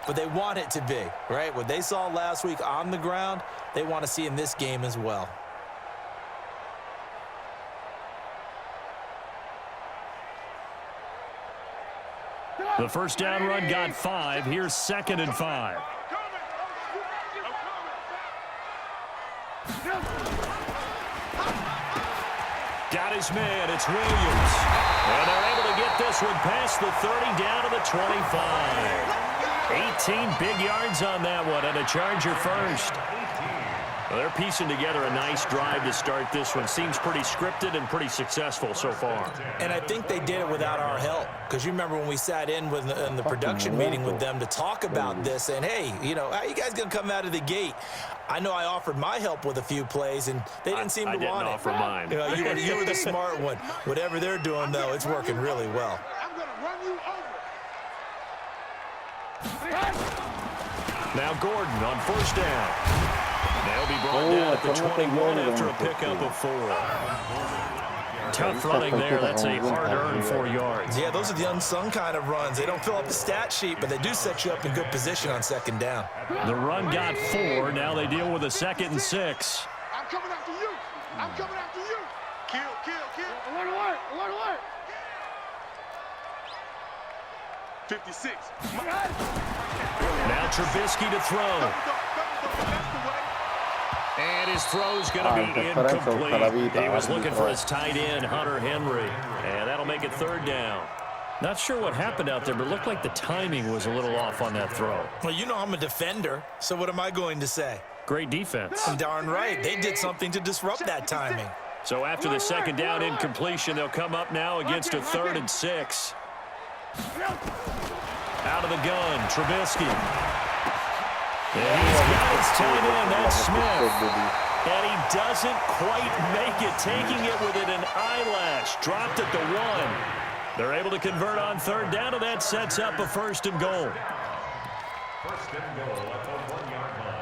but they want it to be, right? What they saw last week on the ground, they want to see in this game as well. The first down run got 5. Here's 2nd and 5. Got his man. It's Williams. And they're able to get this one past the 30 down to the 25. 18 big yards on that one, and a Charger first. Well, they're piecing together a nice drive to start this one. Seems pretty scripted and pretty successful so far. And I think they did it without our help. Because you remember when we sat in the production meeting with them to talk about this, and hey, you know, how you guys going to come out of the gate? I know I offered my help with a few plays, and they didn't seem to want it. I didn't offer mine. You know, you were the smart one. Whatever they're doing, though, it's working really well. I'm going to run you over. Now Gordon on first down. They'll be brought down at the 21 after a pickup of 4. Tough running there. That's a hard-earned 4 yards. Yeah, those are the unsung kind of runs. They don't fill up the stat sheet, but they do set you up in good position on 2nd down. The run got 4. Now they deal with a 2nd and 6. I'm coming after you. I'm coming after you. Kill, kill, kill. Alert, alert, alert, alert. 56. Now Trubisky to throw. And his throw's going to be incomplete. He was looking for his tight end, Hunter Henry. And that'll make it 3rd down. Not sure what happened out there, but it looked like the timing was a little off on that throw. Well, you know I'm a defender, so what am I going to say? Great defense. Darn right. They did something to disrupt that timing. So after the 2nd down incompletion, they'll come up now against a 3rd and 6. Out of the gun, Trubisky. And he's got his tight end, that's Smith. And he doesn't quite make it, taking it within an eyelash. Dropped at the 1. They're able to convert on 3rd down, and that sets up a 1st and goal. 1st and goal at the 1-yard line.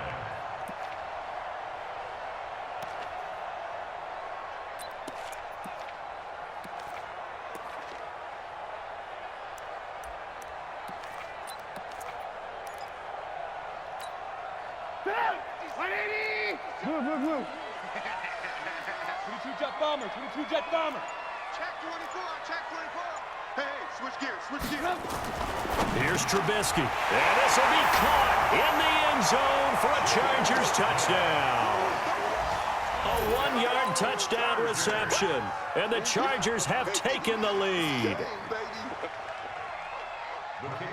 Move, move, move. 22 jet bomber, 22 jet bomber. Check 24, check 24. Hey, switch gears, switch gears. Here's Trubisky. And this will be caught in the end zone for a Chargers touchdown. A 1-yard touchdown reception. And the Chargers have taken the lead.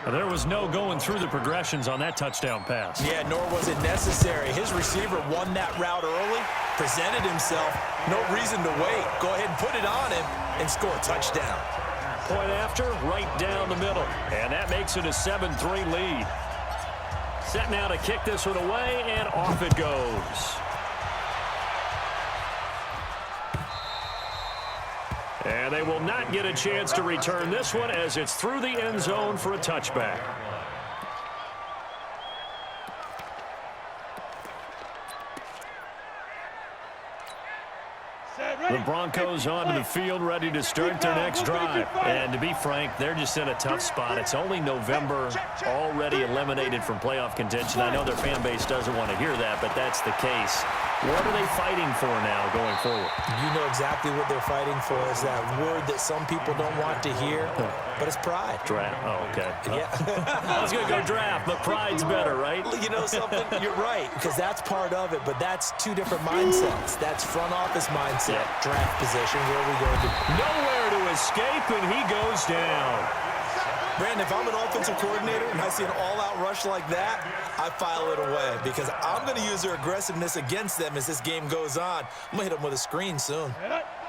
There was no going through the progressions on that touchdown pass. Yeah, nor was it necessary. His receiver won that route early, presented himself, no reason to wait. Go ahead and put it on him and score a touchdown. Point after, right down the middle. And that makes it a 7-3 lead. Set now to kick this one away, and off it goes. And they will not get a chance to return this one as it's through the end zone for a touchback. The Broncos onto the field, ready to start their next drive. And to be frank, they're just in a tough spot. It's only November, already eliminated from playoff contention. I know their fan base doesn't want to hear that, but that's the case. What are they fighting for now going forward? You know exactly what they're fighting for is that word that some people don't want to hear, but it's pride. Draft. Oh, okay. Yeah. I was going to go draft, but pride's better, right? You know something? You're right, because that's part of it, but that's two different mindsets. That's front office mindset, draft position, where are we going to... Nowhere to escape, and he goes down. Brandon, if I'm an offensive coordinator and I see an all-out rush like that, I file it away because I'm going to use their aggressiveness against them as this game goes on. I'm going to hit them with a screen soon.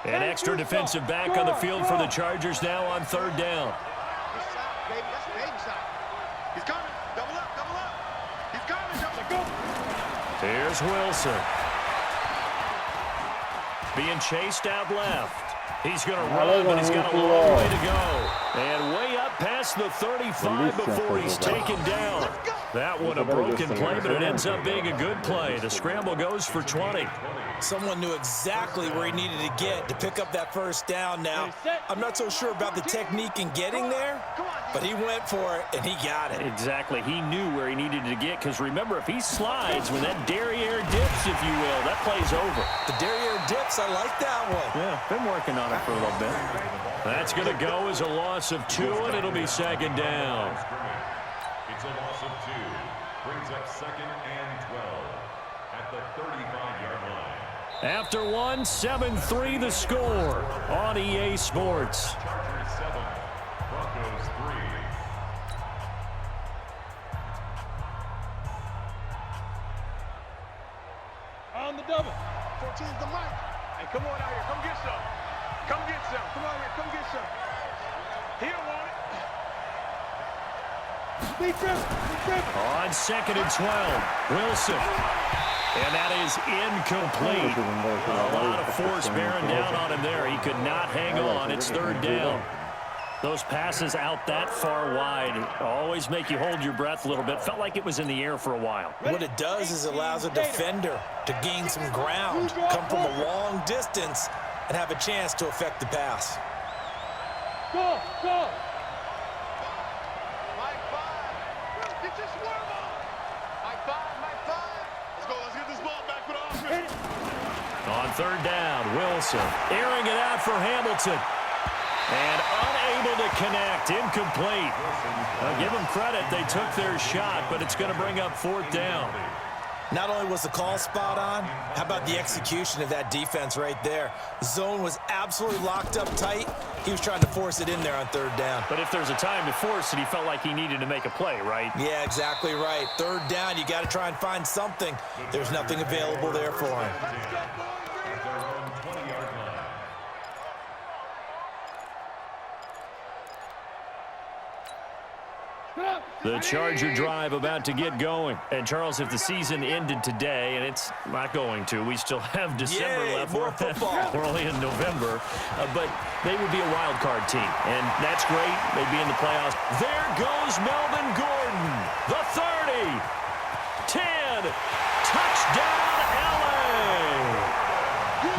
An extra defensive back on the field for the Chargers now on 3rd down. He's coming. Double up, double up. He's coming. Double up. Here's Wilson. Being chased out left. He's going to run, but he's got a long way to go. And way up past the 35 before he's taken down. That one a broken play, but it ends up being a good play. The scramble goes for 20. Someone knew exactly where he needed to get to pick up that first down. Now, I'm not so sure about the technique in getting there, but he went for it, and he got it. Exactly. He knew where he needed to get, because remember, if he slides when that derriere dips, if you will, that play's over. The derriere dips, I like that one. Yeah, been working on it for a little bit. That's going to go as a loss of 2, and it'll be second down. It's a loss of 2. Brings up 2nd and 12 at the 35-yard line. After 1, 7-3 the score on EA Sports. Chargers 7, Broncos 3. On the double. 14's the mic. Hey, come on out here. Come get some. Come get some. Come on here. Come get some. He don't want it. Big trip. On 2nd and 12, Wilson. And that is incomplete. A lot of force bearing down on him there. He could not hang on. It's 3rd down. Those passes out that far wide always make you hold your breath a little bit. Felt like it was in the air for a while. What it does is it allows a defender to gain some ground, come from a long distance, and have a chance to affect the pass. Go. Mike 5. Get your swerve on. Mike 5. Let's go. Let's get this ball back for the offense. On 3rd down, Wilson airing it out for Hamilton. And unable to connect, incomplete. Give them credit, they took their shot, but it's going to bring up 4th down. Not only was the call spot on, how about the execution of that defense right there? Zone was absolutely locked up tight. He was trying to force it in there on 3rd down. But if there's a time to force it, he felt like he needed to make a play, right? Yeah, exactly right. 3rd down, you got to try and find something. There's nothing available there for him. At their own 20-yard line. The Charger drive about to get going. And, Charles, if the season ended today, and it's not going to, we still have December Yay, left. more football. We're only in November. But they would be a wild card team, and that's great. They'd be in the playoffs. There goes Melvin Gordon, the 30, 10, touchdown, L.A.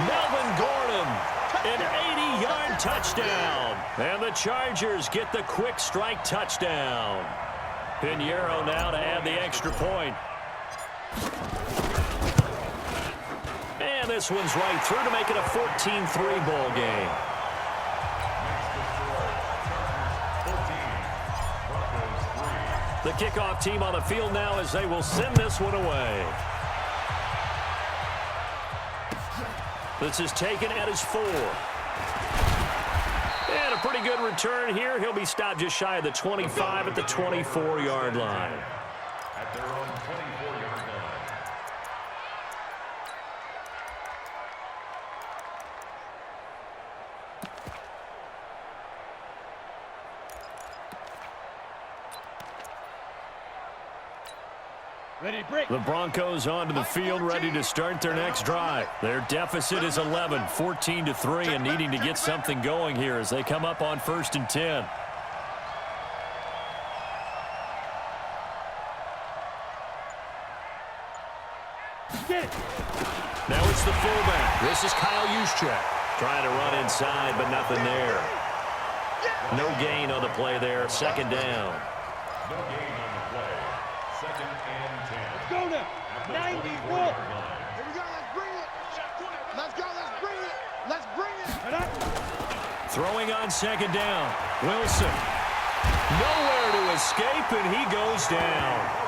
Melvin Gordon, an 80-yard touchdown. And the Chargers get the quick strike touchdown. Pinheiro now to add the extra point. And this one's right through to make it a 14-3 ball game. The kickoff team on the field now as they will send this one away. This is taken at his 4. And a pretty good return here. He'll be stopped just shy of the 25 at the 24-yard line. At their own 24-yard line. Ready to break. The Broncos onto the field, ready to start their next drive. Their deficit is 11, 14-3, and needing to get something going here as they come up on 1st and 10. Now it's the fullback. This is Kyle Juszczyk. Trying to run inside, but nothing there. No gain on the play there. 2nd down. No gain on the play. 2nd and 10. Go now. 90 Here foot. we go. Let's bring it. Let's go. Let's bring it. Let's bring it. Throwing on 2nd down. Wilson. Nowhere to escape, and he goes down.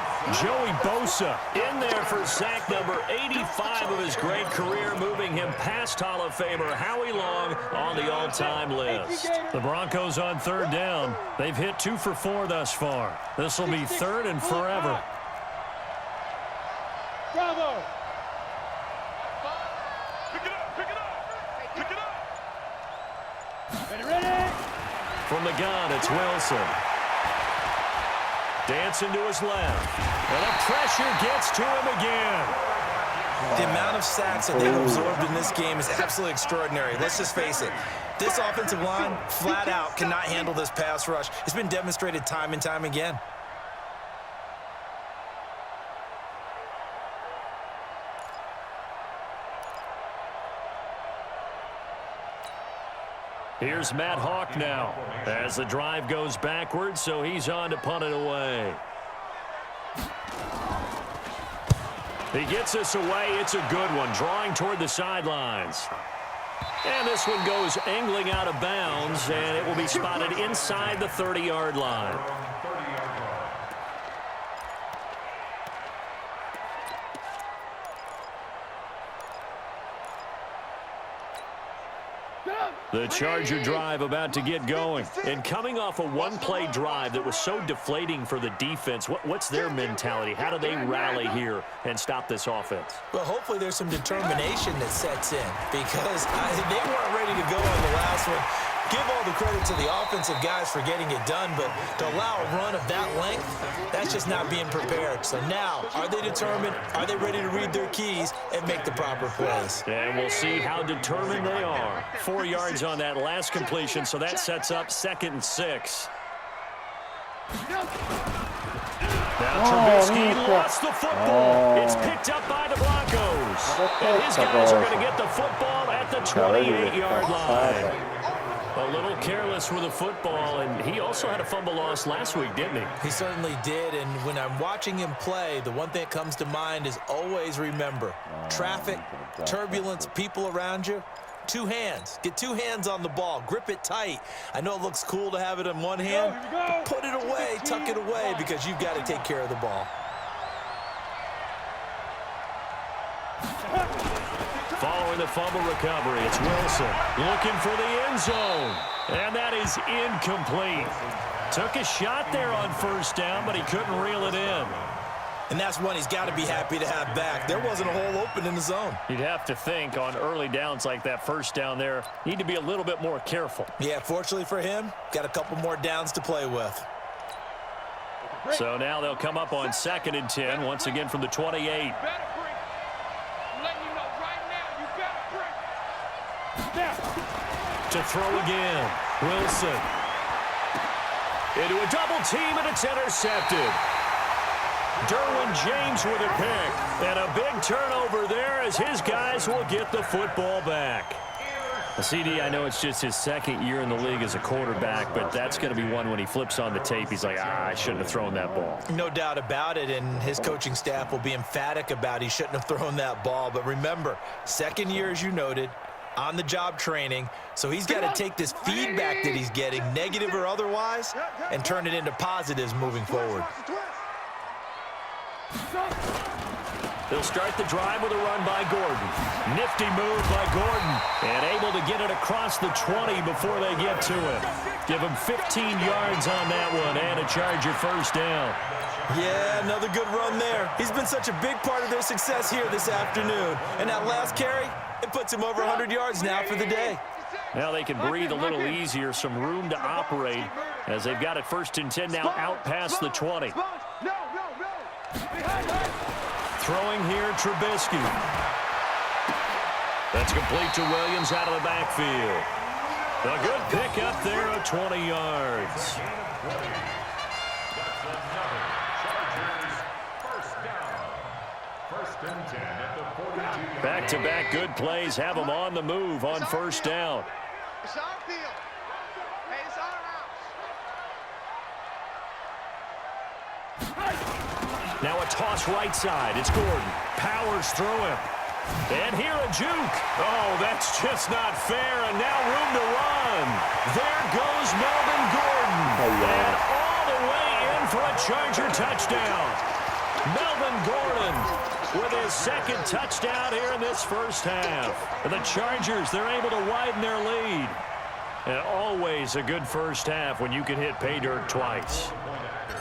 Joey Bosa in there for sack number 85 of his great career, moving him past Hall of Famer Howie Long on the all-time list. The Broncos on 3rd down. They've hit 2 for 4 thus far. This will be 3rd and forever. Bravo. Pick it up. Pick it up. Pick it up. Ready. From the gun, it's Wilson. Dancing to his left. And the pressure gets to him again. The amount of sacks that they've absorbed in this game is absolutely extraordinary. Let's just face it. This offensive line, flat out, cannot handle this pass rush. It's been demonstrated time and time again. Here's Matt Hawk now as the drive goes backwards, so he's on to punt it away. He gets this away. It's a good one, drawing toward the sidelines. And this one goes angling out of bounds, and it will be spotted inside the 30-yard line. The Charger drive about to get going. And coming off a one-play drive that was so deflating for the defense, what's their mentality? How do they rally here and stop this offense? Well, hopefully there's some determination that sets in because they weren't ready to go on the last one. Give all the credit to the offensive guys for getting it done, but to allow a run of that length, that's just not being prepared. So now, are they determined? Are they ready to read their keys and make the proper plays? And we'll see how determined they are. 4 yards on that last completion, so that sets up 2nd and 6. Now Trubisky lost the football. It's picked up by the Broncos. And his guys are going to get the football at the 28-yard line. A little careless with the football, and he also had a fumble loss last week, didn't he? He certainly did, and when I'm watching him play, the one thing that comes to mind is always remember, traffic, turbulence, people around you, 2 hands. Get 2 hands on the ball. Grip it tight. I know it looks cool to have it in one hand. Put it away, tuck it away, because you've got to take care of the ball. Following the fumble recovery, it's Wilson looking for the end zone. And that is incomplete. Took a shot there on 1st down, but he couldn't reel it in. And that's one he's got to be happy to have back. There wasn't a hole open in the zone. You'd have to think on early downs like that 1st down there, need to be a little bit more careful. Yeah, fortunately for him, got a couple more downs to play with. So now they'll come up on 2nd and 10, once again from the 28. To throw again, Wilson. Into a double team, and it's intercepted. Derwin James with a pick. And a big turnover there as his guys will get the football back. CD, I know it's just his 2nd year in the league as a quarterback, but that's going to be one when he flips on the tape, he's like, I shouldn't have thrown that ball. No doubt about it, and his coaching staff will be emphatic about he shouldn't have thrown that ball. But remember, 2nd year, as you noted, on-the-job training, so he's got to take this feedback that he's getting, negative or otherwise, and turn it into positives moving forward. They'll start the drive with a run by Gordon. Nifty move by Gordon, and able to get it across the 20 before they get to him. Give him 15 yards on that one, and a Charger 1st down. Yeah, another good run there. He's been such a big part of their success here this afternoon. And that last carry, it puts him over 100 yards now for the day. Now they can breathe a little easier, some room to operate as they've got it 1st and 10 now out past the 20. Throwing here, Trubisky. That's complete to Williams out of the backfield. A good pick up there at 20 yards. Back-to-back good plays have them on the move on 1st down. It's our field. Hey, it's our house. Now a toss right side. It's Gordon. Powers through him. And here a juke. Oh, that's just not fair. And now room to run. There goes Melvin Gordon. And all the way in for a Charger touchdown. Melvin Gordon with his 2nd touchdown here in this 1st half. And the Chargers, they're able to widen their lead. And always a good 1st half when you can hit pay dirt twice.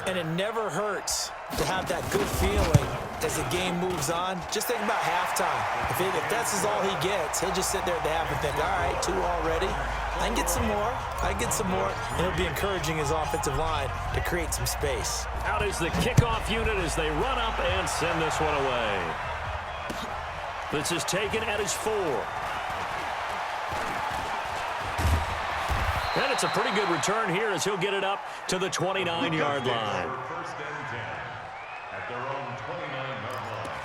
And it never hurts to have that good feeling as the game moves on. Just think about halftime. If that's all he gets, he'll just sit there at the half and think, all right, 2 already. I can get some more. I can get some more. And he'll be encouraging his offensive line to create some space. Out is the kickoff unit as they run up and send this one away. This is taken at his 4. And it's a pretty good return here as he'll get it up to the 29-yard line. 1st and 10 at their own 29-yard line.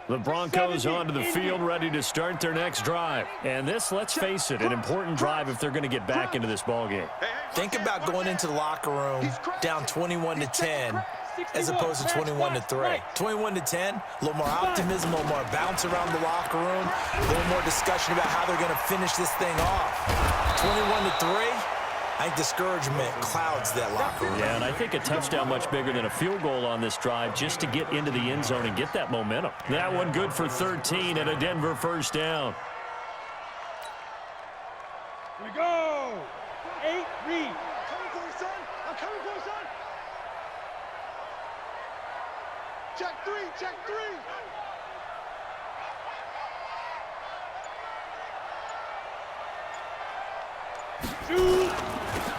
The Broncos onto the field, ready to start their next drive. And this, let's face it, an important drive if they're going to get back into this ballgame. Think about going into the locker room down 21-10 as opposed to 21-3. 21-10, a little more optimism, a little more bounce around the locker room, a little more discussion about how they're going to finish this thing off. 21-3. I think discouragement clouds that locker room. Yeah, and I think a touchdown much bigger than a field goal on this drive just to get into the end zone and get that momentum. That one good for 13 and a Denver first down. Here we go. 8, read. I'm coming for you, son. I'm coming for you, son. Check 3, check 3.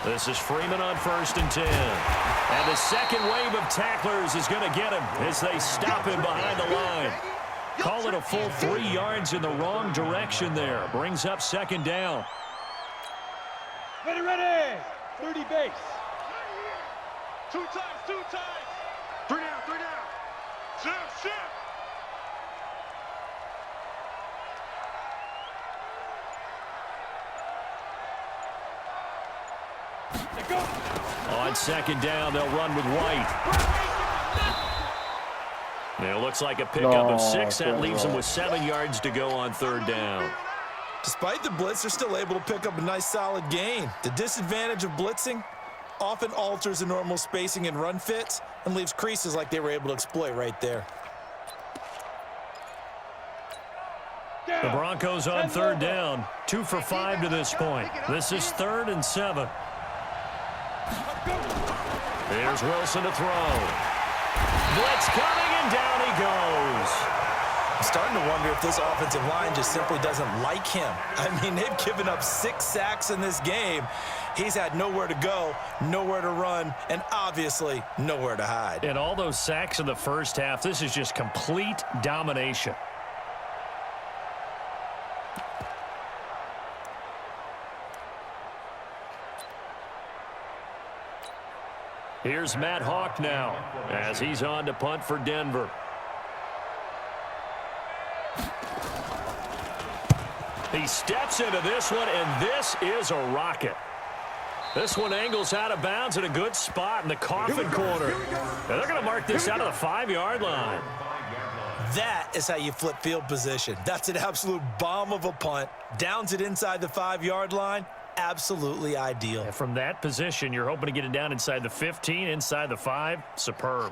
This is Freeman on 1st and 10. And the second wave of tacklers is going to get him as they stop him behind the line. Call it a full 3 yards in the wrong direction there. Brings up 2nd down. Ready, ready. 30 base. 2 times, 2 times. 3 down, 3 down. Shift, shift. On 2nd down, they'll run with White. It looks like a pickup of 6. That leaves them with 7 yards to go on 3rd down. Despite the blitz, they're still able to pick up a nice solid gain. The disadvantage of blitzing often alters the normal spacing and run fits and leaves creases like they were able to exploit right there. The Broncos on 3rd down. 2 for 5 to this point. This is 3rd and 7. Here's Wilson to throw. Blitz coming, and down he goes. I'm starting to wonder if this offensive line just simply doesn't like him. I mean, they've given up 6 sacks in this game. He's had nowhere to go, nowhere to run, and obviously nowhere to hide. And all those sacks in the first half, this is just complete domination. Here's Matt Hawk now as he's on to punt for Denver. He steps into this one, and this is a rocket. This one angles out of bounds in a good spot in the coffin corner. And they're going to mark this out of the 5-yard line. That is how you flip field position. That's an absolute bomb of a punt. Downs it inside the 5-yard line. Absolutely ideal. And from that position, you're hoping to get it down inside the 15, inside the 5. Superb.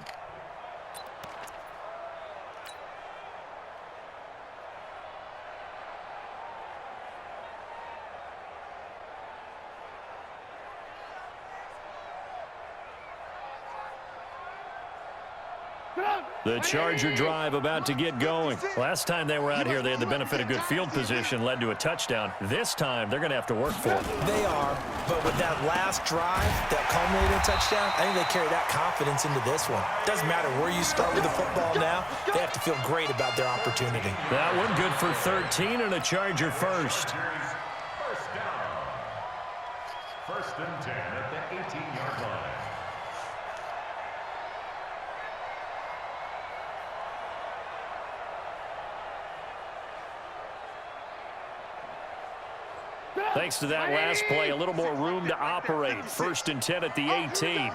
The Charger drive about to get going. Last time they were out here, they had the benefit of good field position, led to a touchdown. This time, they're going to have to work for it. They are, but with that last drive that culminated in a touchdown, I think they carry that confidence into this one. Doesn't matter where you start with the football now, they have to feel great about their opportunity. That one good for 13 and a Charger first. First down. 1st and 10 at the 18-yard line. Thanks to that last play, a little more room to operate. 1st and 10 at the 18.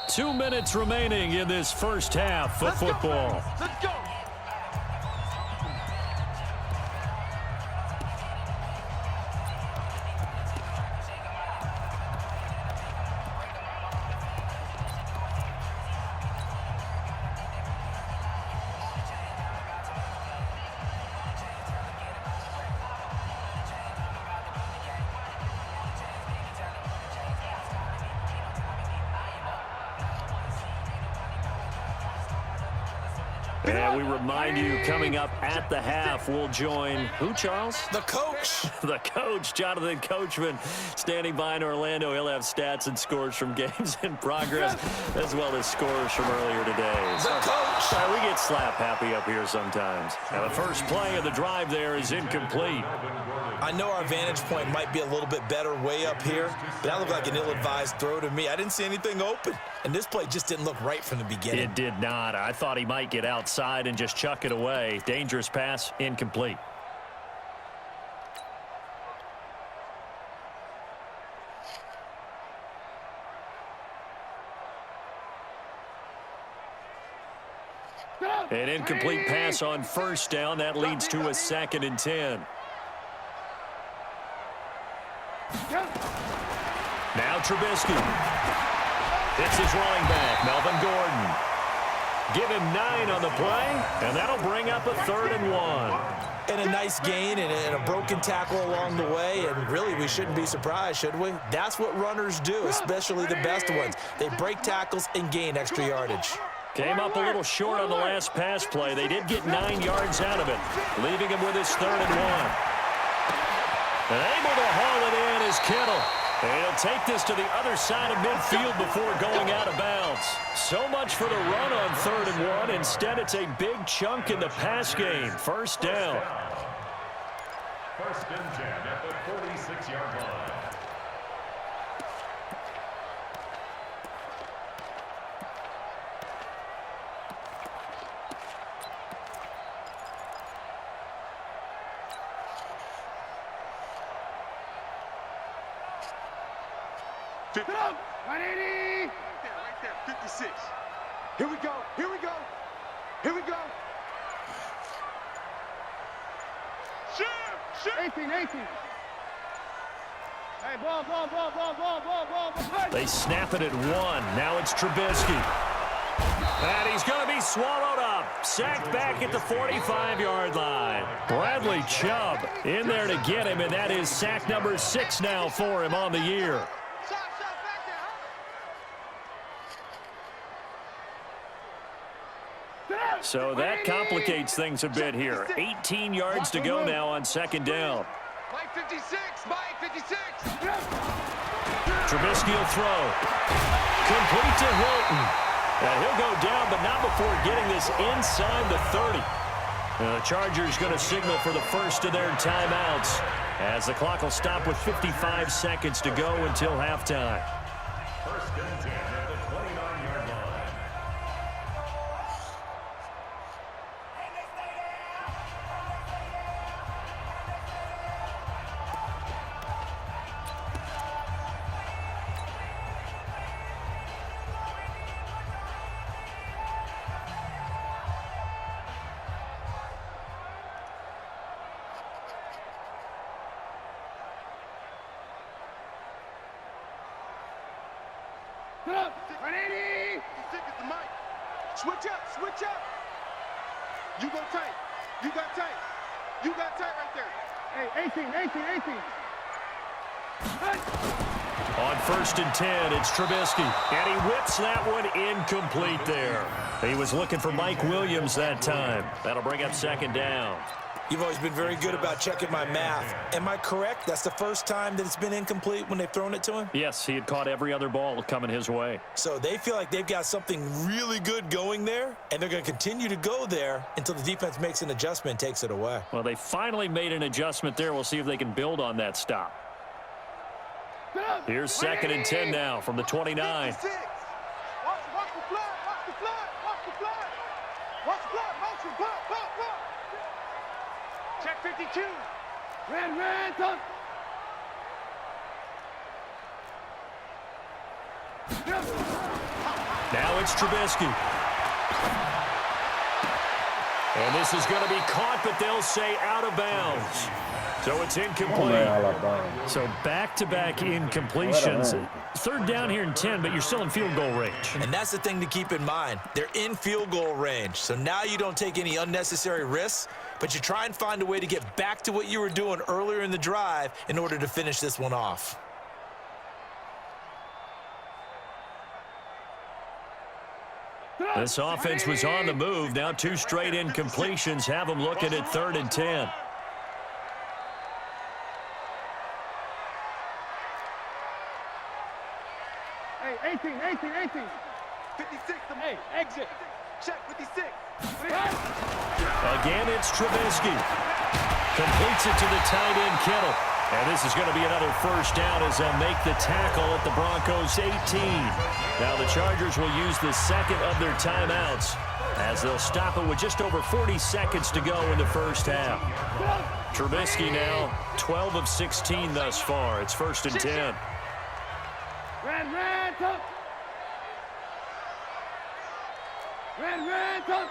2 minutes remaining in this first half of football. Let's go. And we remind you, coming up at the half, we'll join who, Charles? The coach. The coach, Jonathan Coachman, standing by in Orlando. He'll have stats and scores from games in progress, as well as scores from earlier today. The coach. We get slap happy up here sometimes. Now, the first play of the drive there is incomplete. I know our vantage point might be a little bit better way up here, but that looked like an ill-advised throw to me. I didn't see anything open. And this play just didn't look right from the beginning. It did not. I thought he might get outside and just chuck it away. Dangerous pass, incomplete. An incomplete pass on first down. That leads to a 2nd and 10. Now Trubisky. It's his running back, Melvin Gordon. Give him 9 on the play, and that'll bring up a 3rd and 1. And a nice gain and a broken tackle along the way, and really we shouldn't be surprised, should we? That's what runners do, especially the best ones. They break tackles and gain extra yardage. Came up a little short on the last pass play. They did get 9 yards out of it, leaving him with his 3rd and 1. And able to haul it in is Kittle. And he'll take this to the other side of midfield before going out of bounds. So much for the run on 3rd and 1. Instead, it's a big chunk in the pass game. First down. First and 10 at the 46-yard line. Right there, 56. Here we go, here we go, here we go. Shoot! 18. Hey, ball. They snap it at 1. Now it's Trubisky. And he's going to be swallowed up. Sacked back at the 45-yard line. Bradley Chubb in there to get him, and that is sack number 6 now for him on the year. So that complicates things a bit here. 18 yards to go now on 2nd down. Mike 56. Trubisky will throw. Complete to Hilton. And he'll go down, but not before getting this inside the 30. The Chargers going to signal for the first of their timeouts as the clock will stop with 55 seconds to go until halftime. First and 10 at the 29-yard line. Switch up. You go tight. You got tight right there. Hey, 18. On 1st and 10, it's Trubisky. And he whips that one incomplete there. He was looking for Mike Williams that time. That'll bring up 2nd down. You've always been very good about checking my math. Am I correct? That's the first time that it's been incomplete when they've thrown it to him? Yes, he had caught every other ball coming his way. So they feel like they've got something really good going there, and they're going to continue to go there until the defense makes an adjustment and takes it away. Well, they finally made an adjustment there. We'll see if they can build on that stop. Here's 2nd and 10 now from the 29. Watch the blood. Motion, blood. Check 52. Red, done. Now it's Trubisky. And this is going to be caught, but they'll say out of bounds. So it's incomplete. So back-to-back incompletions. 3rd down here and 10, but you're still in field goal range. And that's the thing to keep in mind. They're in field goal range. So now you don't take any unnecessary risks, but you try and find a way to get back to what you were doing earlier in the drive in order to finish this one off. This offense was on the move. Now 2 straight incompletions have them looking at 3rd and 10. Hey, 18. 56. Hey, exit. Check 56. Again, it's Trubisky. Completes it to the tight end, Kittle. And this is going to be another first down as they'll make the tackle at the Broncos 18. Now the Chargers will use the second of their timeouts as they'll stop it with just over 40 seconds to go in the first half. Trubisky now 12 of 16 thus far. It's 1st and 10. Red, top. Red, top.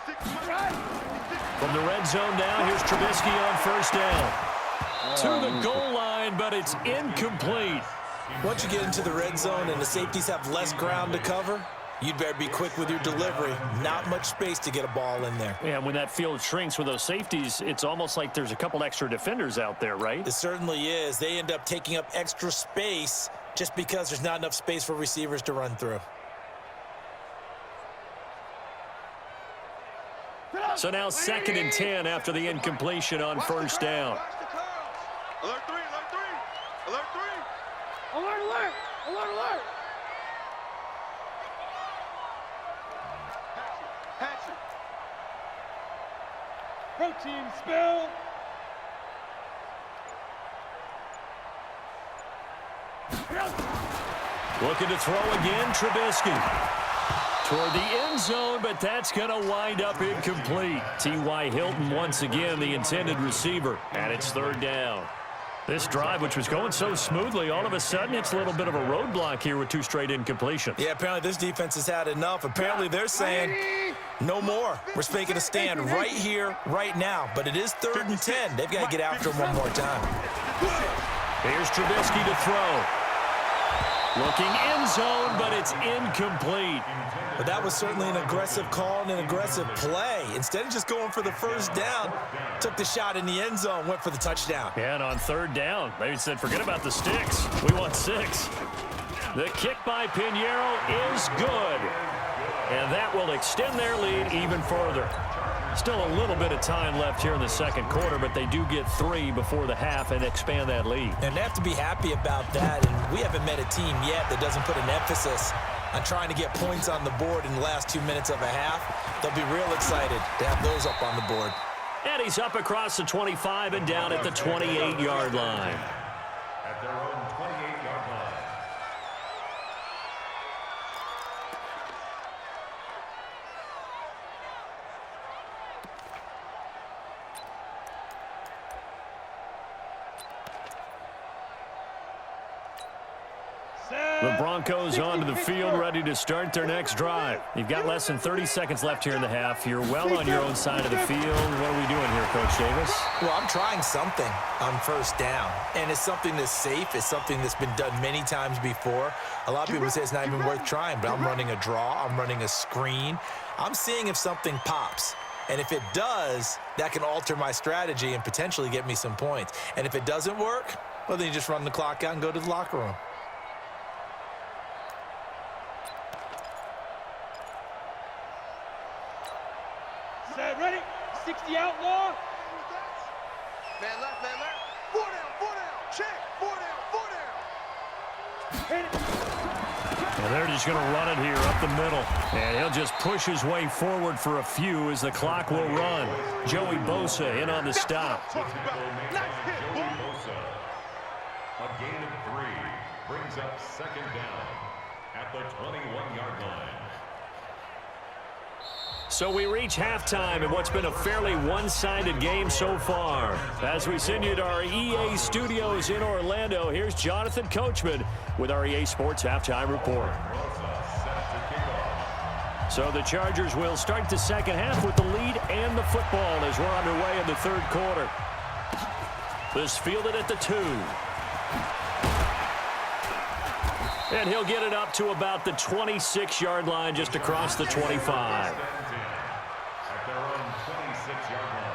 56, right. From the red zone now, here's Trubisky on first down. To the goal line, but it's incomplete. Once you get into the red zone and the safeties have less ground to cover, you'd better be quick with your delivery. Not much space to get a ball in there. Yeah, when that field shrinks with those safeties, it's almost like there's a couple extra defenders out there, right? It certainly is. They end up taking up extra space just because there's not enough space for receivers to run through. So now 2nd and 10 after the incompletion on first down. Alert 3, alert 3. Alert 3. Alert, alert. Alert, alert. Hatchet. Protein spill. Looking to throw again, Trubisky. Toward the end zone, but that's going to wind up incomplete. T.Y. Hilton once again the intended receiver, and it's 3rd down. This drive, which was going so smoothly, all of a sudden it's a little bit of a roadblock here with 2 straight incompletions. Yeah, apparently this defense has had enough. Apparently they're saying no more. We're making a stand right here, right now. But it is 3rd and 10. They've got to get after him one more time. Here's Trubisky to throw. Looking end zone, but it's incomplete. But that was certainly an aggressive call and an aggressive play. Instead of just going for the first down, took the shot in the end zone, went for the touchdown. Yeah, and on 3rd down, they said, forget about the sticks. We want 6. The kick by Pinheiro is good. And that will extend their lead even further. Still a little bit of time left here in the 2nd quarter, but they do get 3 before the half and expand that lead. And they have to be happy about that. And we haven't met a team yet that doesn't put an emphasis on trying to get points on the board in the last 2 minutes of a half. They'll be real excited to have those up on the board. And he's up across the 25 and down at the 28-yard line. At their own 28-yard line. The Broncos onto the field, ready to start their next drive. You've got less than 30 seconds left here in the half. You're well on your own side of the field. What are we doing here, Coach Davis? Well, I'm trying something on first down, and it's something that's safe. It's something that's been done many times before. A lot of people say it's not even worth trying, but I'm running a draw. I'm running a screen. I'm seeing if something pops. And if it does, that can alter my strategy and potentially get me some points. And if it doesn't work, well, then you just run the clock out and go to the locker room. Set, ready? 60 outlaw. Man left, 4 down, check, 4 down. Hit it. And they're just going to run it here up the middle. And he'll just push his way forward for a few as the clock will run. Joey Bosa in on the stop. A gain of 3 brings up 2nd down at the 21-yard line. So we reach halftime in what's been a fairly one-sided game so far. As we send you to our EA studios in Orlando, here's Jonathan Coachman with our EA Sports Halftime Report. So the Chargers will start the 2nd half with the lead and the football as we're underway in the 3rd quarter. This fielded at the 2. And he'll get it up to about the 26-yard line just across the 25. At their own 26-yard line.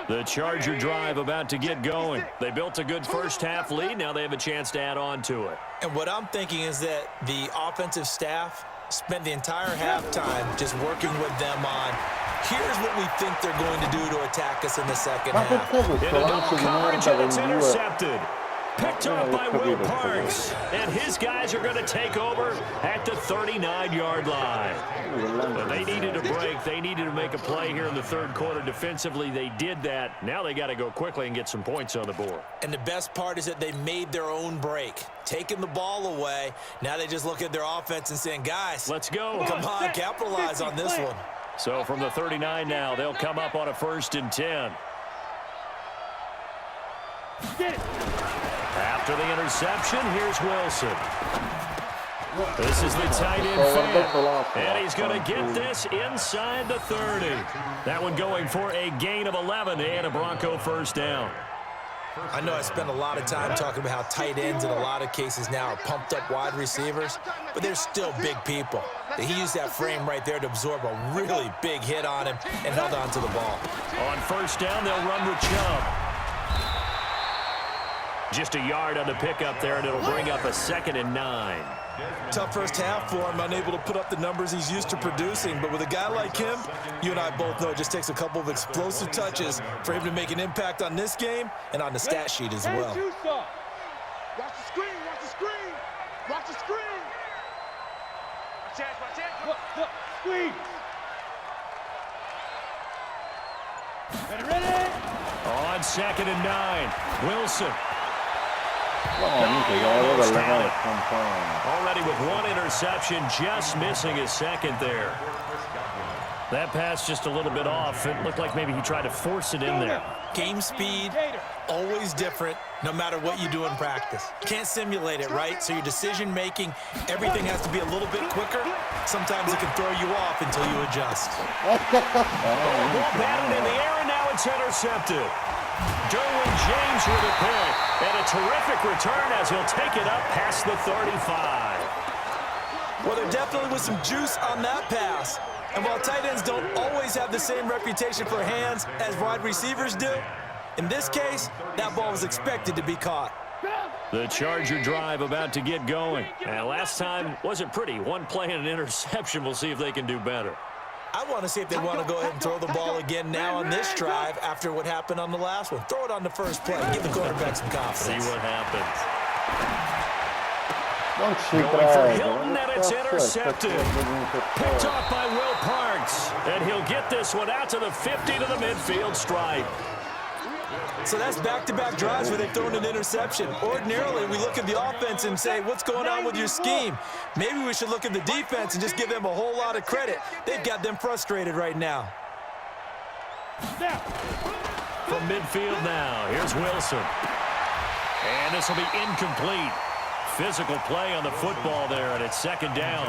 The Charger drive about to get going. They built a good first-half lead. Now they have a chance to add on to it. And what I'm thinking is that the offensive staff spent the entire halftime just working with them on, here's what we think they're going to do to attack us in the second half. In a double coverage, and it's intercepted. Picked off by Will Parks. And his guys are going to take over at the 39-yard line. But they needed a break. They needed to make a play here in the third quarter. Defensively, they did that. Now they got to go quickly and get some points on the board. And the best part is that they made their own break, taking the ball away. Now they just look at their offense and saying, guys, let's go. Come on, capitalize on this one. So from the 39 now, they'll come up on a 1st and 10. Get it. After the interception, here's Wilson. This is the tight end fan, and he's going to get this inside the 30. That one going for a gain of 11 and a Bronco first down. I know I spent a lot of time talking about how tight ends in a lot of cases now are pumped up wide receivers, but they're still big people. He used that frame right there to absorb a really big hit on him and held on to the ball. On first down, they'll run with Chubb. Just a yard on the pickup there, and it'll bring up a 2nd and 9. Tough first half for him, unable to put up the numbers he's used to producing. But with a guy like him, you and I both know it just takes a couple of explosive touches for him to make an impact on this game and on the stat sheet as well. Watch the screen, watch the screen, watch the screen. Watch it. Look, screen. Ready? On 2nd and 9, Wilson. Already with one interception, just missing his 2nd there. That pass just a little bit off. It looked like maybe he tried to force it in there. Game speed, always different, no matter what you do in practice. Can't simulate it, right? So your decision-making, everything has to be a little bit quicker. Sometimes it can throw you off until you adjust. Ball batted in the air, and now it's intercepted. Derwin James with a pick, and a terrific return as he'll take it up past the 35. Well, there definitely was some juice on that pass. And while tight ends don't always have the same reputation for hands as wide receivers do, in this case, that ball was expected to be caught. The Charger drive about to get going. And last time wasn't pretty. One play and an interception. We'll see if they can do better. I want to see if they want to go ahead and throw the ball again now on this drive after what happened on the last one. Throw it on the first play. Give the quarterback some confidence. See what happens. Going for Hilton, and it's intercepted. Picked off by Will Parks. And he'll get this one out to the 50 to the midfield stripe. So that's back-to-back drives where they've thrown an interception. Ordinarily, we look at the offense and say, what's going on with your scheme? Maybe we should look at the defense and just give them a whole lot of credit. They've got them frustrated right now. From midfield now, here's Wilson. And this will be incomplete. Physical play on the football there, and it's 2nd down.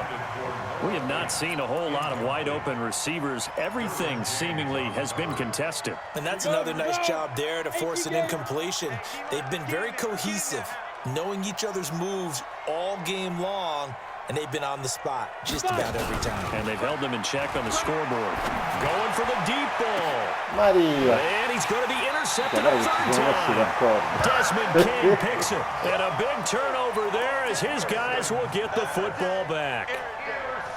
We have not seen a whole lot of wide-open receivers. Everything seemingly has been contested. And that's another nice job there to force an incompletion. They've been very cohesive, knowing each other's moves all game long, and they've been on the spot just about every time. And they've held them in check on the scoreboard. Going for the deep ball. And he's going to be intercepted a 3rd time. Desmond King picks it. And a big turnover there as his guys will get the football back.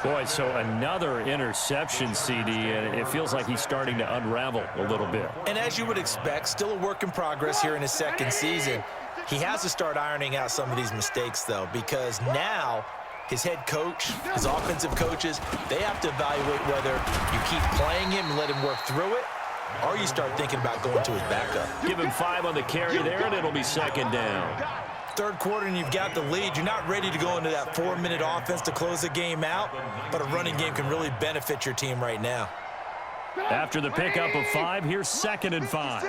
Boy, so another interception, CD, and it feels like he's starting to unravel a little bit. And as you would expect, still a work in progress here in his 2nd season. He has to start ironing out some of these mistakes, though, because now his head coach, his offensive coaches, they have to evaluate whether you keep playing him and let him work through it, or you start thinking about going to his backup. Give him 5 on the carry there, and it'll be 2nd down. Third quarter and you've got the lead. You're not ready to go into that 4-minute offense to close the game out, but a running game can really benefit your team right now. After the pickup of 5, here's 2nd and 5.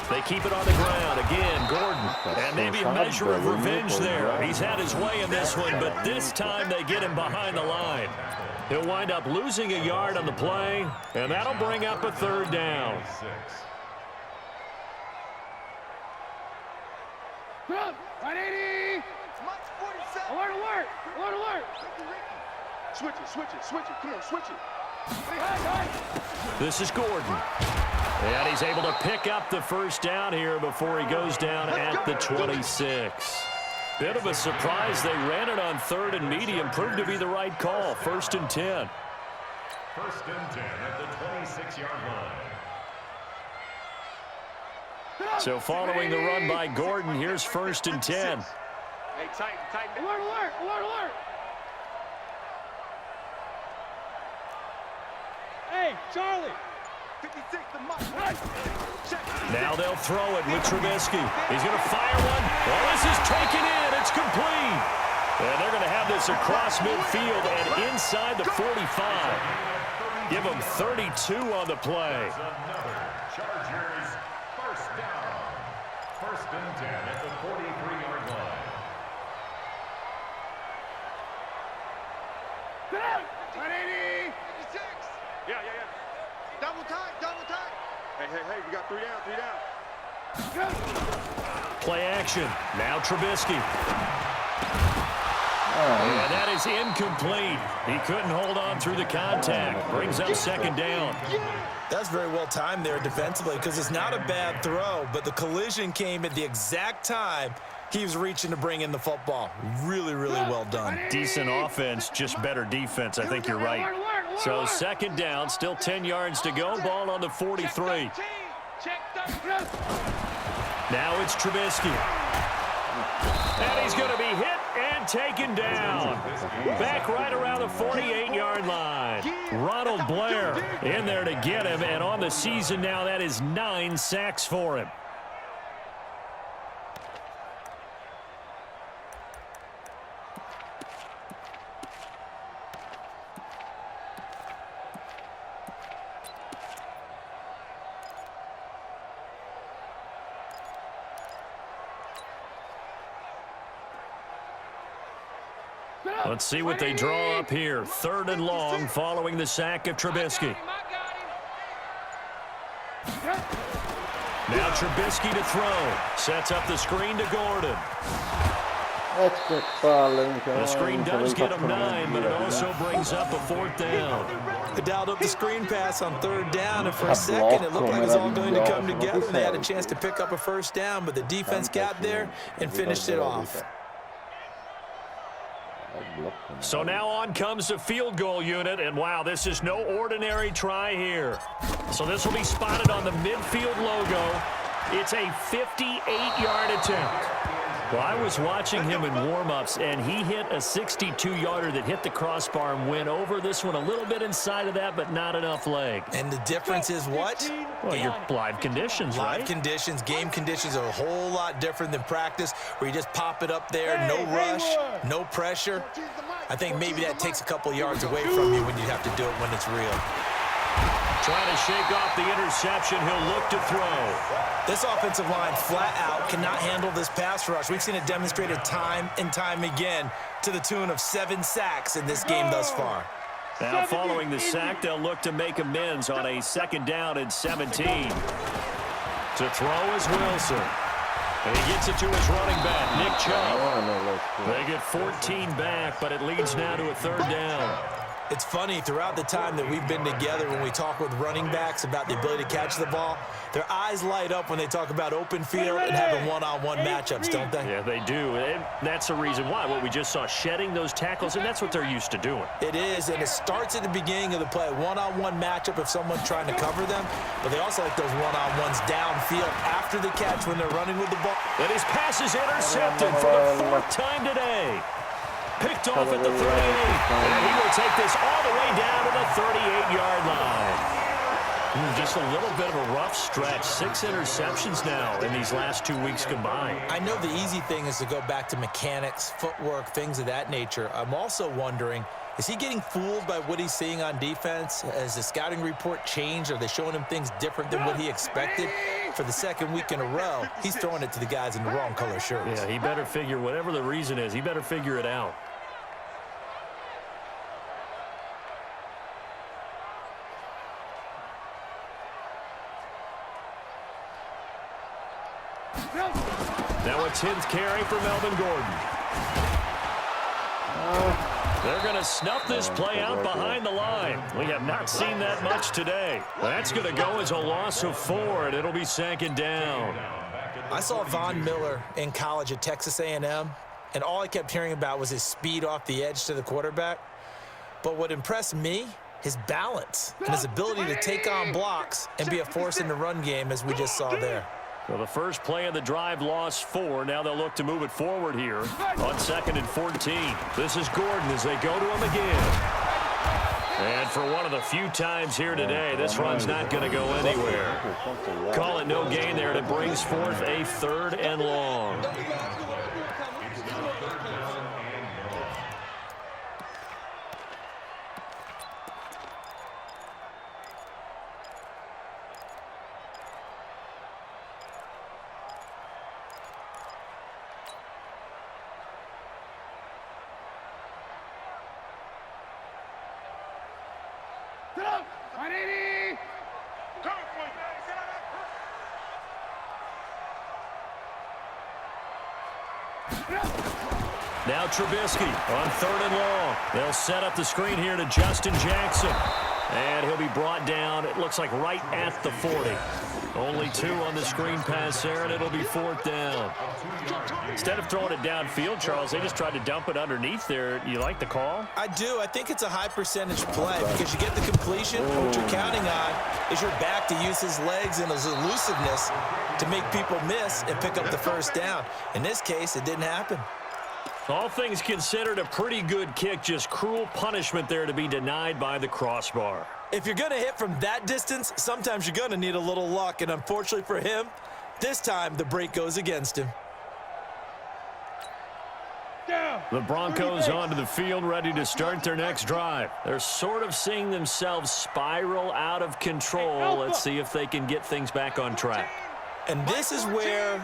They keep it on the ground. Again, Gordon. And maybe a measure of revenge there. He's had his way in this one, but this time they get him behind the line. He'll wind up losing a yard on the play, and that'll bring up a 3rd down. Switch it. Come on, switch it. This is Gordon. And he's able to pick up the first down here before he goes down at the 26. Bit of a surprise. They ran it on 3rd and medium. Proved to be the right call. 1st and 10. 1st and 10 at the 26-yard line. So following the run by Gordon, here's 1st and 10. Hey, tighten. Alert. Hey, Charlie. 56, the mark. Now they'll throw it with Trubisky. He's going to fire one. Well, this is taken in. It's complete. And they're going to have this across midfield and inside the 45. Give them 32 on the play. Another Chargers first down. 1st and 10 at the 43-yard line. 180. 56. Yeah. Double time. Hey, we got 3 down. Play action. Now Trubisky. And that is incomplete. He couldn't hold on through the contact. Brings up 2nd down. That's very well timed there defensively because it's not a bad throw, but the collision came at the exact time he was reaching to bring in the football. Really well done. Decent offense, just better defense. I think you're right. So 2nd down, still 10 yards to go. Ball on the 43. Now it's Trubisky. And he's going to be hit and taken down. Back right around the 48-yard line. Ronald Blair in there to get him. And on the season now, that is 9 sacks for him. Let's see what they draw up here. 3rd and long following the sack of Trubisky. Now Trubisky to throw. Sets up the screen to Gordon. The screen does get him 9, but it also brings up a 4th down. They dialed up the screen pass on 3rd down, and for a second it looked like it was all going to come together, and they had a chance to pick up a 1st down, but the defense got there and finished it off. So now on comes the field goal unit, and wow, this is no ordinary try here. So this will be spotted on the midfield logo. It's a 58-yard attempt. Well, I was watching him in warm-ups, and he hit a 62-yarder that hit the crossbar and went over. This one a little bit inside of that, but not enough leg. And the difference is what? Well, your live conditions, right? Live conditions, game conditions are a whole lot different than practice, where you just pop it up there, no rush, no pressure. I think maybe that takes a couple yards away from you when you have to do it when it's real. Trying to shake off the interception. He'll look to throw. This offensive line flat out cannot handle this pass rush. We've seen it demonstrated time and time again to the tune of 7 sacks in this game thus far. Now following the sack, they'll look to make amends on a 2nd down and 17. To throw is Wilson. And he gets it to his running back, Nick Chubb. They get 14 back, but it leads now to a 3rd down. It's funny, throughout the time that we've been together, when we talk with running backs about the ability to catch the ball, their eyes light up when they talk about open field and having one-on-one matchups, don't they? Yeah, they do. And that's the reason why. What we just saw, shedding those tackles, and that's what they're used to doing. It is, and it starts at the beginning of the play, one-on-one matchup if someone's trying to cover them, but they also like those one-on-ones downfield after the catch when they're running with the ball. And his pass is intercepted for the 4th time today. Picked off at the 38, and he will take this all the way down to the 38-yard line. Just a little bit of a rough stretch. 6 interceptions now in these last 2 weeks combined. I know the easy thing is to go back to mechanics, footwork, things of that nature. I'm also wondering, is he getting fooled by what he's seeing on defense? Has the scouting report changed? Are they showing him things different than what he expected? For the 2nd week in a row, he's throwing it to the guys in the wrong color shirts. Yeah, he better figure, whatever the reason is, he better figure it out. Now a 10th carry for Melvin Gordon. They're going to snuff this play out behind the line. We have not seen that much today. That's going to go as a loss of 4, and it'll be 2nd down. I saw Von Miller in college at Texas A&M, and all I kept hearing about was his speed off the edge to the quarterback. But what impressed me, his balance and his ability to take on blocks and be a force in the run game, as we just saw there. Well, the first play of the drive lost 4. Now they'll look to move it forward here on 2nd and 14. This is Gordon as they go to him again. And for one of the few times here today, this run's not going to go anywhere. Call it no gain there. It brings forth a 3rd and long. Now Trubisky on 3rd and long. They'll set up the screen here to Justin Jackson. And he'll be brought down, it looks like right at the 40. Only 2 on the screen pass there, and it'll be 4th down. Instead of throwing it downfield, Charles, they just tried to dump it underneath there. You like the call? I do. I think it's a high percentage play because you get the completion. What you're counting on is your back to use his legs and his elusiveness to make people miss and pick up the 1st down. In this case, it didn't happen. All things considered, a pretty good kick. Just cruel punishment there to be denied by the crossbar. If you're going to hit from that distance, sometimes you're going to need a little luck. And unfortunately for him, this time the break goes against him. The Broncos onto the field, ready to start their next drive. They're sort of seeing themselves spiral out of control. Let's see if they can get things back on track. And this is where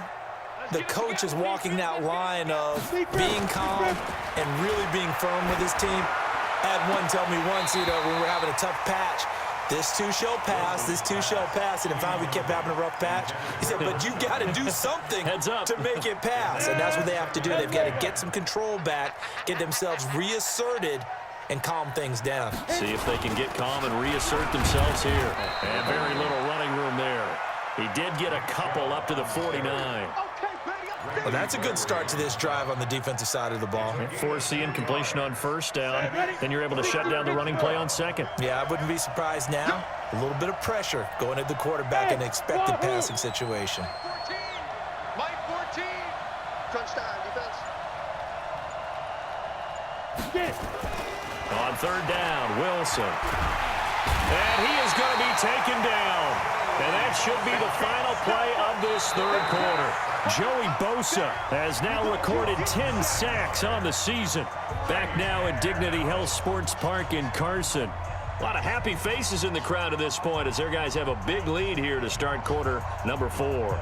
the coach is walking that line of being calm and really being firm with his team. I had one tell me once, when we're having a tough patch, this too shall pass, this too shall pass. And in fact, we kept having a rough patch. He said, but you got to do something to make it pass. And that's what they have to do. They've got to get some control back, get themselves reasserted, and calm things down. See if they can get calm and reassert themselves here. And very little running room there. He did get a couple up to the 49. Well, that's a good start to this drive on the defensive side of the ball. Force the incompletion on 1st down. Then you're able to shut down the running play on 2nd. Yeah, I wouldn't be surprised now. A little bit of pressure going at the quarterback in an expected passing situation. 14. Mike 14. Crunch time, defense. On 3rd down, Wilson. And he is going to be taken down. And that should be the final play of this 3rd quarter. Joey Bosa has now recorded 10 sacks on the season. Back now at Dignity Health Sports Park in Carson. A lot of happy faces in the crowd at this point as their guys have a big lead here to start quarter number 4.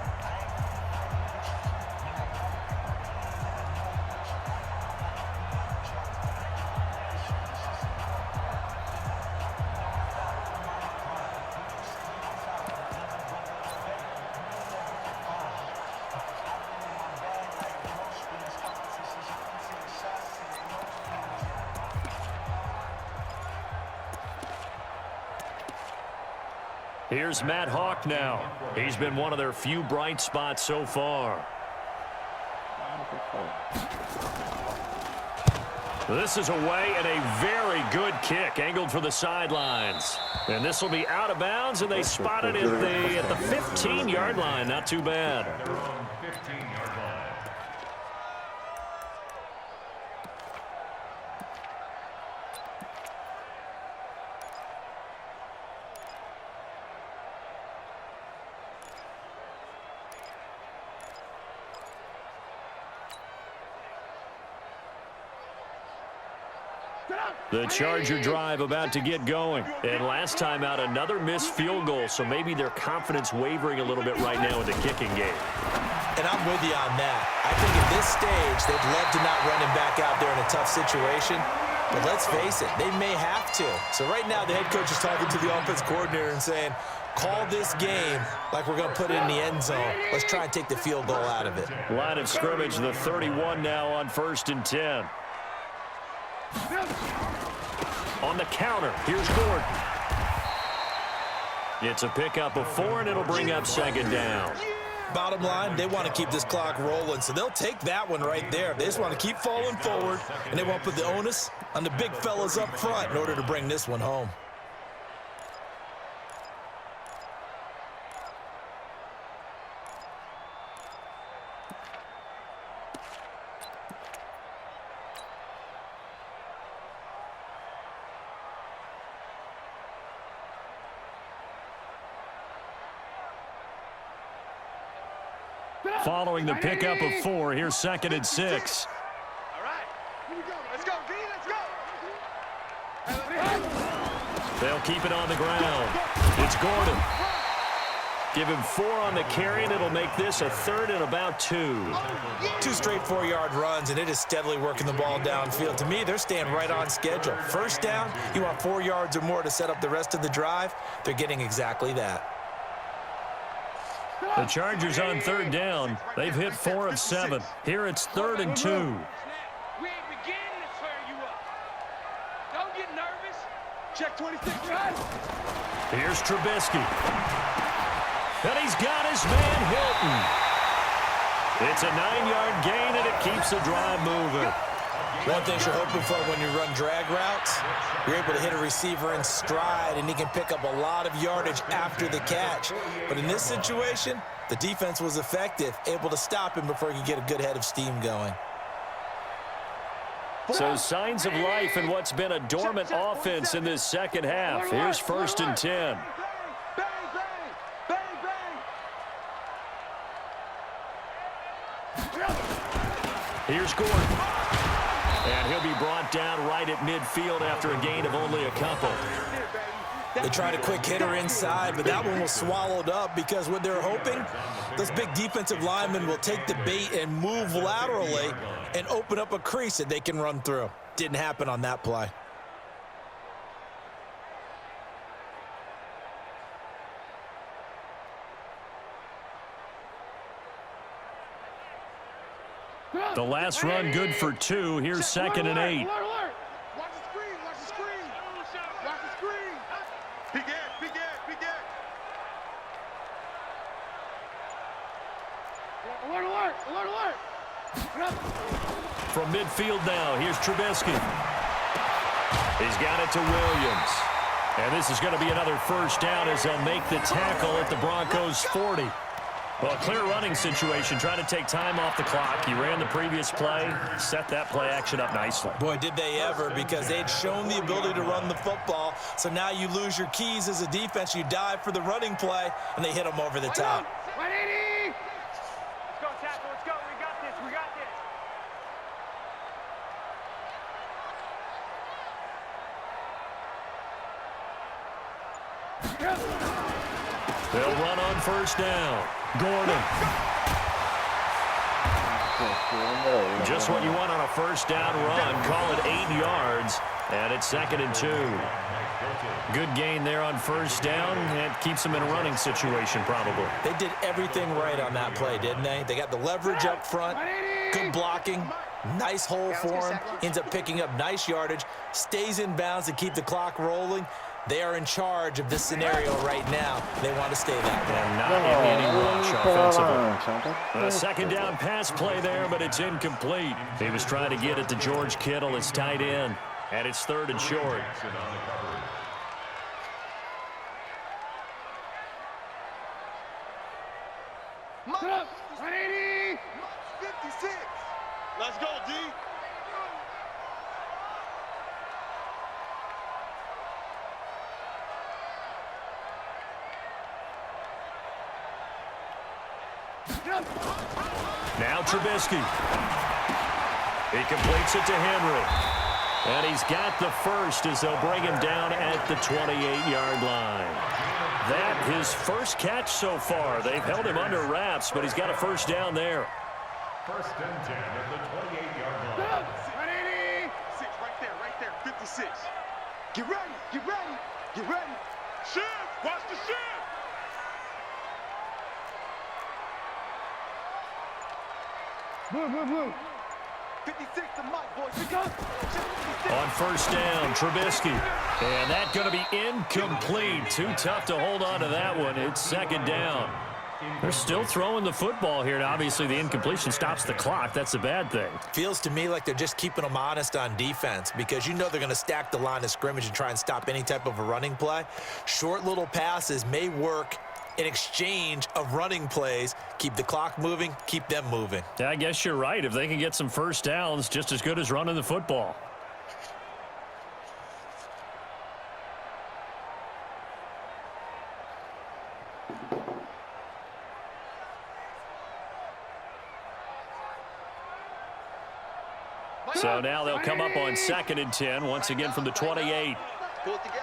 Here's Matt Hawk now. He's been one of their few bright spots so far. This is away and a very good kick angled for the sidelines. And this will be out of bounds, and they spot it at the 15-yard line. Not too bad. The Charger drive about to get going. And last time out, another missed field goal, so maybe their confidence wavering a little bit right now in the kicking game. And I'm with you on that. I think at this stage, they'd love to not run him back out there in a tough situation. But let's face it, they may have to. So right now, the head coach is talking to the offense coordinator and saying, call this game like we're going to put it in the end zone. Let's try and take the field goal out of it. Line of scrimmage, the 31 now on 1st and 10. On the counter, here's Gordon. It's a pickup of 4, and it'll bring up second down. Bottom line, they want to keep this clock rolling, so they'll take that one right there. They just want to keep falling forward, and they won't put the onus on the big fellas up front in order to bring this one home. Following the pickup of 4, here's 2nd and 6. All right, here we go. Let's go, D. Let's go. They'll keep it on the ground. It's Gordon. Give him 4 on the carry, and it'll make this a 3rd and about 2. 2 straight 4-yard runs, and it is steadily working the ball downfield. To me, they're staying right on schedule. First down, you want 4 yards or more to set up the rest of the drive. They're getting exactly that. The Chargers on 3rd down. They've hit 4 of 7. Here it's 3rd and 2. We ain't beginning to tear you up. Don't get nervous. Check 26, right? Here's Trubisky. And he's got his man Hilton. It's a 9-yard gain, and it keeps the drive moving. One thing you're hoping for when you run drag routes, you're able to hit a receiver in stride, and he can pick up a lot of yardage after the catch. But in this situation, the defense was effective, able to stop him before he could get a good head of steam going. So signs of life in what's been a dormant offense in this second half. Here's 1st and 10. Bang, bang, bang, bang. Here's Gordon. And he'll be brought down right at midfield after a gain of only a couple. They tried a quick hitter inside, but that one was swallowed up because what they're hoping, those big defensive linemen will take the bait and move laterally and open up a crease that they can run through. Didn't happen on that play. The last run good for 2. Here's 2nd and 8. Watch the screen, watch the screen. Watch the screen. Big Ed, big Ed, big Ed. Alert, alert, alert. From midfield now, here's Trubisky. He's got it to Williams. And this is going to be another 1st down as they'll make the tackle at the Broncos' 40. Well, a clear running situation, trying to take time off the clock. He ran the previous play, set that play action up nicely. Boy, did they ever, because they'd shown the ability to run the football. So now you lose your keys as a defense. You dive for the running play, and they hit them over the top. 180. Let's go, tackle. Let's go. We got this. We got this. They'll run on 1st down. Gordon. Just what you want on a 1st down run. Call it 8 yards, and it's 2nd and 2. Good gain there on 1st down, and keeps them in a running situation probably. They did everything right on that play, didn't they? They got the leverage up front, good blocking, nice hole for him, ends up picking up nice yardage, stays in bounds to keep the clock rolling. They are in charge of this scenario right now. They want to stay that way. And not in any rush offensively. A 2nd down pass play there, but it's incomplete. He was trying to get it to George Kittle, his tight end, and it's 3rd and short. Put up. 180. 56. Let's go, D. Now Trubisky. He completes it to Henry. And he's got the 1st as they'll bring him down at the 28-yard line. That his 1st catch so far. They've held him under wraps, but he's got a 1st down there. 1st and 10 at the 28-yard line. 186. Right there. 56. Get ready. Get ready. Get ready. Shift. Watch the shift. Move, move, move. 56 to Mike, boys. Pick up. On first down, Trubisky. And that's going to be incomplete. Too tough to hold on to that one. It's second down. They're still throwing the football here, and obviously the incompletion stops the clock. That's a bad thing. Feels to me like they're just keeping them honest on defense because you know they're going to stack the line of scrimmage and try and stop any type of a running play. Short little passes may work in exchange of running plays. Keep the clock moving, keep them moving. Yeah, I guess you're right. If they can get some first downs, just as good as running the football. So now they'll come up on 2nd and 10, once again from the 28. Pull it together.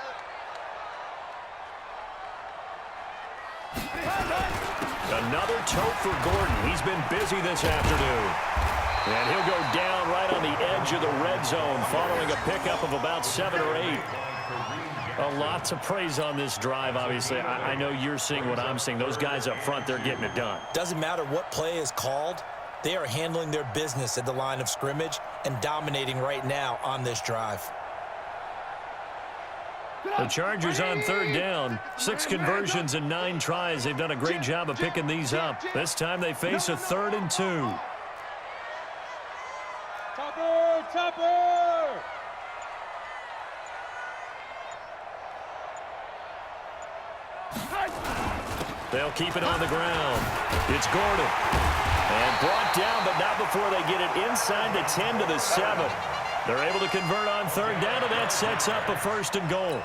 Another tote for Gordon. He's been busy this afternoon. And he'll go down right on the edge of the red zone following a pickup of about 7 or 8. A lot to praise on this drive, obviously. I know you're seeing what I'm seeing. Those guys up front, they're getting it done. Doesn't matter what play is called. They are handling their business at the line of scrimmage and dominating right now on this drive. The Chargers on 3rd down. 6 conversions and 9 tries. They've done a great job of picking these up. This time they face a 3rd and 2. Topper! Topper! They'll keep it on the ground. It's Gordon. And brought down, but not before they get it inside the 10 to the 7. They're able to convert on 3rd down, and that sets up a 1st and goal.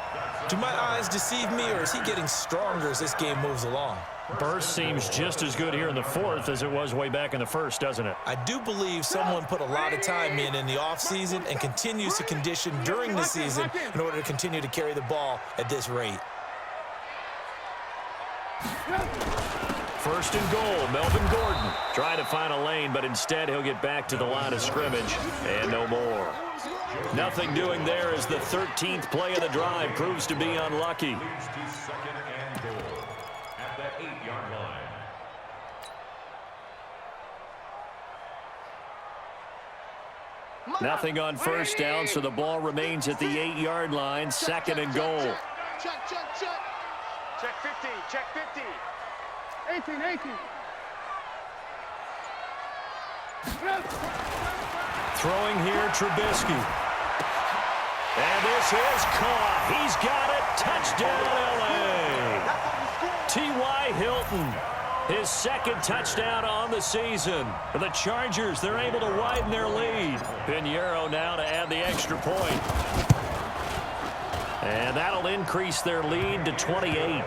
Do my eyes deceive me, or is he getting stronger as this game moves along? Burst seems just as good here in the 4th as it was way back in the 1st, doesn't it? I do believe someone put a lot of time in the offseason and continues to condition during the season in order to continue to carry the ball at this rate. 1st and goal, Melvin Gordon trying to find a lane, but instead he'll get back to the line of scrimmage and no more. Nothing doing there as the 13th play of the drive proves to be unlucky. Leads to 2nd and goal at the 8-yard line. Nothing on first down, so the ball remains at the 8-yard line, 2nd and goal. Check, check, check. Check 50, check 50. 18, 18. Throwing here, Trubisky. And this is caught. He's got it. Touchdown, L.A. T.Y. Hilton, his 2nd touchdown on the season. For the Chargers, they're able to widen their lead. Pinheiro now to add the extra point. And that'll increase their lead to 28.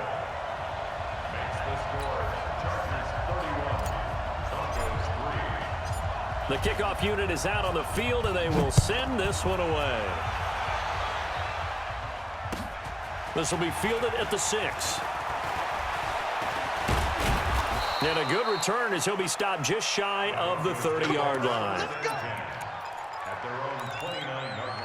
The kickoff unit is out on the field, and they will send this one away. This will be fielded at the 6. And a good return as he'll be stopped just shy of the 30-yard line. At their own 29-yard line.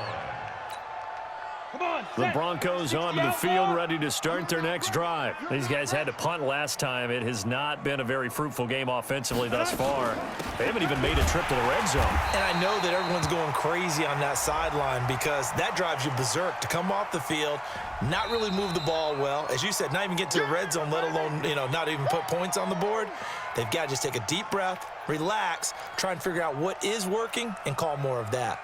The Broncos onto the field, ready to start their next drive. These guys had to punt last time. It has not been a very fruitful game offensively thus far. They haven't even made a trip to the red zone. And I know that everyone's going crazy on that sideline because that drives you berserk to come off the field, not really move the ball well. As you said, not even get to the red zone, let alone, not even put points on the board. They've got to just take a deep breath, relax, try and figure out what is working, and call more of that.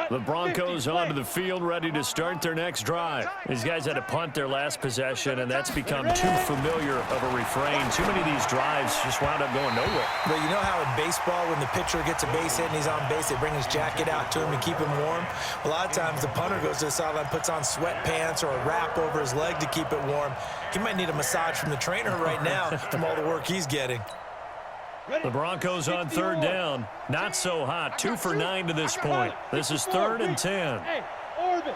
The Broncos onto the field, ready to start their next drive. These guys had to punt their last possession, and that's become too familiar of a refrain. Too many of these drives just wound up going nowhere. Well, you know how in baseball, when the pitcher gets a base hit and he's on base, they bring his jacket out to him and keep him warm? A lot of times the punter goes to the sideline, puts on sweatpants or a wrap over his leg to keep it warm. He might need a massage from the trainer right now from all the work he's getting. The Broncos on 3rd down. Not so hot. 2 for 9 to this point. This is 3rd and 10. Hey, orbit.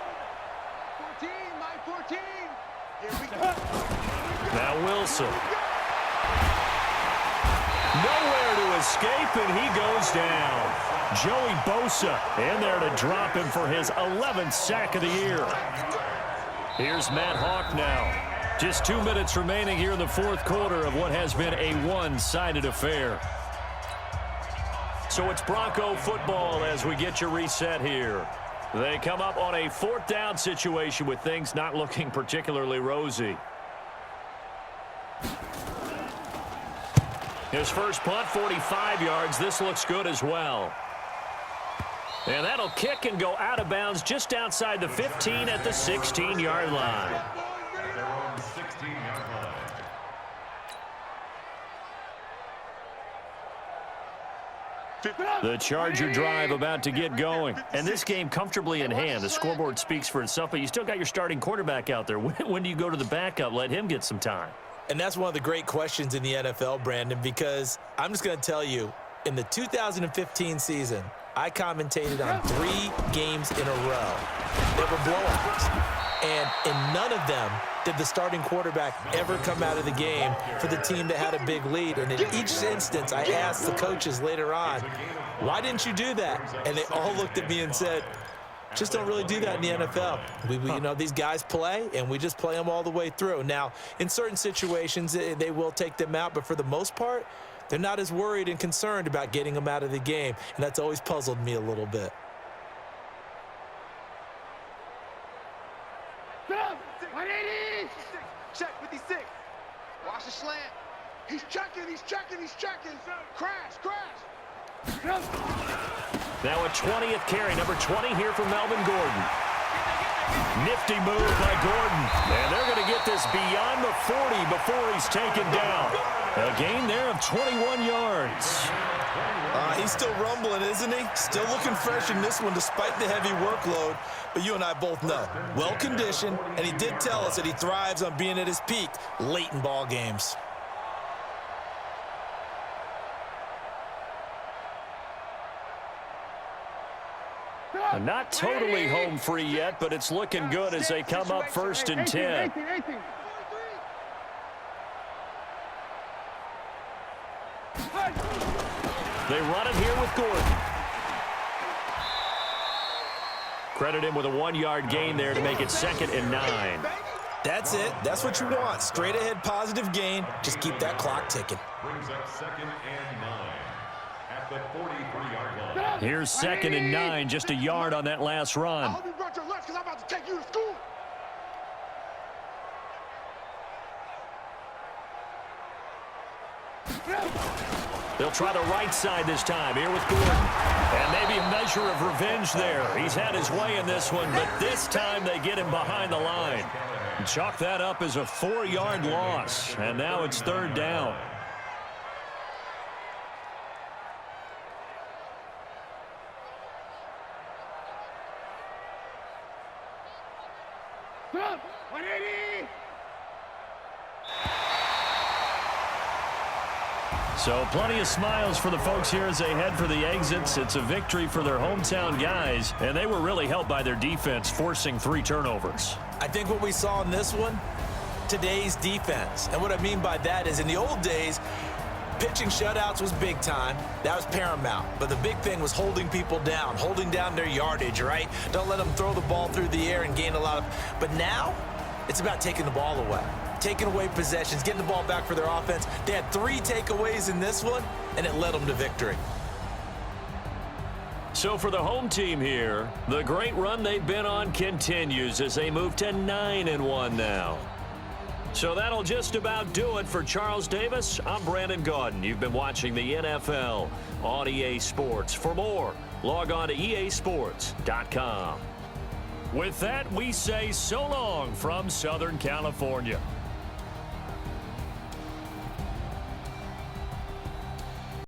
14, my 14. Here we go. Now Wilson. Nowhere to escape, and he goes down. Joey Bosa in there to drop him for his 11th sack of the year. Here's Matt Hawk now. Just 2 minutes remaining here in the fourth quarter of what has been a one-sided affair. So it's Bronco football as we get your reset here. They come up on a fourth down situation with things not looking particularly rosy. His first punt, 45 yards. This looks good as well. And that'll kick and go out of bounds just outside the 15 at the 16-yard line. Their own 16-yard line. The Charger drive about to get going. And this game comfortably in hand. The scoreboard speaks for itself, but you still got your starting quarterback out there. When do you go to the backup? Let him get some time. And that's one of the great questions in the NFL, Brandon, because I'm just going to tell you, in the 2015 season, I commentated on 3 games in a row that were blowouts. And in none of them did the starting quarterback ever come out of the game for the team that had a big lead. And in each instance, I asked the coaches later on, why didn't you do that? And they all looked at me and said, just don't really do that in the NFL. You know, these guys play, and we just play them all the way through. Now, in certain situations, they will take them out, but for the most part, they're not as worried and concerned about getting them out of the game, and that's always puzzled me a little bit. Check 56. Watch the slant. He's checking. Crash. Now a 20th carry, number 20 here for Melvin Gordon. Nifty move by Gordon. And they're going to get this beyond the 40 before he's taken down. A gain there of 21 yards. He's still rumbling, isn't he? Still looking fresh in this one despite the heavy workload. But you and I both know, well-conditioned, and he did tell us that he thrives on being at his peak late in ball games. Not totally home free yet, but it's looking good as they come up 1st and 10. They run it here with Gordon. Credit him with a 1-yard gain there to make it 2nd and 9. That's it. That's what you want. Straight ahead positive gain. Just keep that clock ticking. Brings up 2nd and 9 at the 43-yard line. Here's 2nd and 9, just a yard on that last run. I hope you brought your lunch because I'm about to take you to school. They'll try the right side this time here with Gordon. And maybe a measure of revenge there. He's had his way in this one, but this time they get him behind the line. Chalk that up as a 4-yard loss. And now it's 3rd down. So plenty of smiles for the folks here as they head for the exits. It's a victory for their hometown guys, and they were really helped by their defense, forcing 3 turnovers. I think what we saw in this one, today's defense. And what I mean by that is in the old days, pitching shutouts was big time. That was paramount. But the big thing was holding people down, holding down their yardage, right? Don't let them throw the ball through the air and gain a lot of... But now, it's about taking the ball away. Taking away possessions, getting the ball back for their offense. They had 3 takeaways in this one, and it led them to victory. So for the home team here, the great run they've been on continues as they move to 9-1 now. So that'll just about do it for Charles Davis. I'm Brandon Gaudin. You've been watching the NFL on EA Sports. For more, log on to easports.com. With that, we say so long from Southern California.